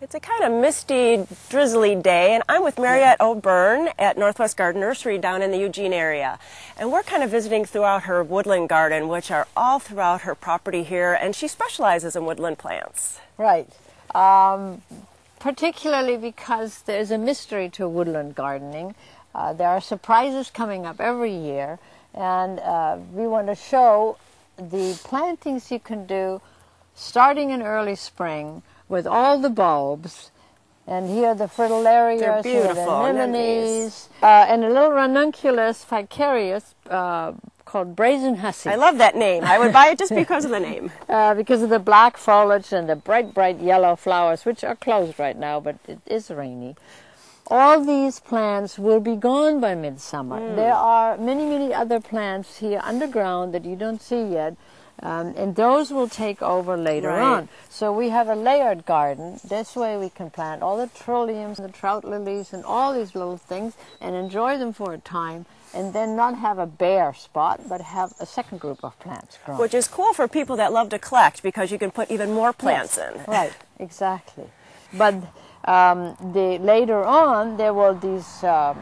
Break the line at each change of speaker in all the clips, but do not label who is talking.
It's a kind of misty, drizzly day, and I'm with Marietta O'Byrne at Northwest Garden Nursery down in the Eugene area. And we're kind of visiting throughout her woodland garden, which are all throughout her property here, and she specializes in woodland plants.
Right. Particularly because there's a mystery to woodland gardening. There are surprises coming up every year, and we want to show the plantings you can do starting in early spring with all the bulbs. And here are the fritillarias, here are the anemones, and a little ranunculus ficarius called brazen hussy.
I love that name. I would buy it just because of the name.
Because of the black foliage and the bright, bright yellow flowers, which are closed right now, but it is rainy. All these plants will be gone by midsummer. There are many, many other plants here underground that you don't see yet, and those will take over later on. So we have a layered garden. This way we can plant all the trilliums, the trout lilies, and all these little things, and enjoy them for a time, and then not have a bare spot, but have a second group of plants growing.
Which is cool for people that love to collect, because you can put even more plants in.
Right, exactly. But later on, there will these
the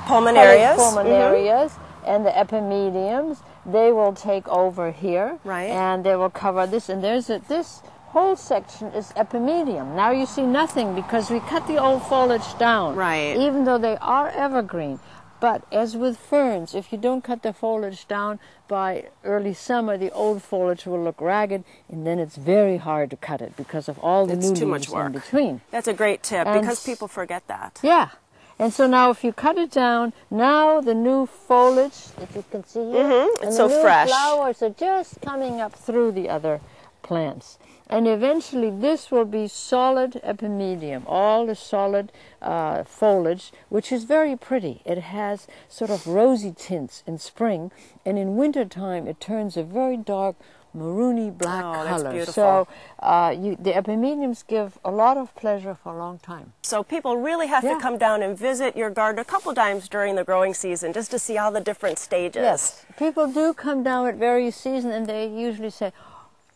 pulmonarias,
and the epimediums. They will take over here, and they will cover this. And this whole section is epimedium. Now you see nothing because we cut the old foliage down, even though they are evergreen. But as with ferns, if you don't cut the foliage down by early summer, the old foliage will look ragged, and then it's very hard to cut it because of all the new leaves in between.
That's a great tip, because people forget that.
Yeah. And so now if you cut it down, now the new foliage, if you can see here,
it's so fresh.
The flowers are just coming up through the other plants. And eventually this will be solid epimedium, all the solid foliage, which is very pretty. It has sort of rosy tints in spring, and in wintertime it turns a very dark maroony black color.
That's beautiful.
So the epimediums give a lot of pleasure for a long time.
So people really have to come down and visit your garden a couple times during the growing season just to see all the different stages.
Yes, people do come down at various seasons, and they usually say,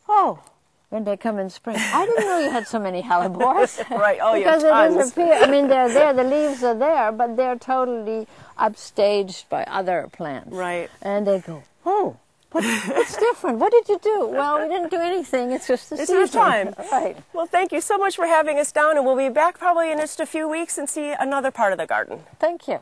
"Oh," when they come in spring, "I didn't know you had so many hellebores."
Oh, you
because
have tons.
They disappear. I mean, they're there, the leaves are there, but they're totally upstaged by other plants. And they go, "Oh, what's different? What did you do?" "Well, we didn't do anything. It's just the season."
It's your time. Well, thank you so much for having us down, and we'll be back probably in just a few weeks and see another part of the garden.
Thank you.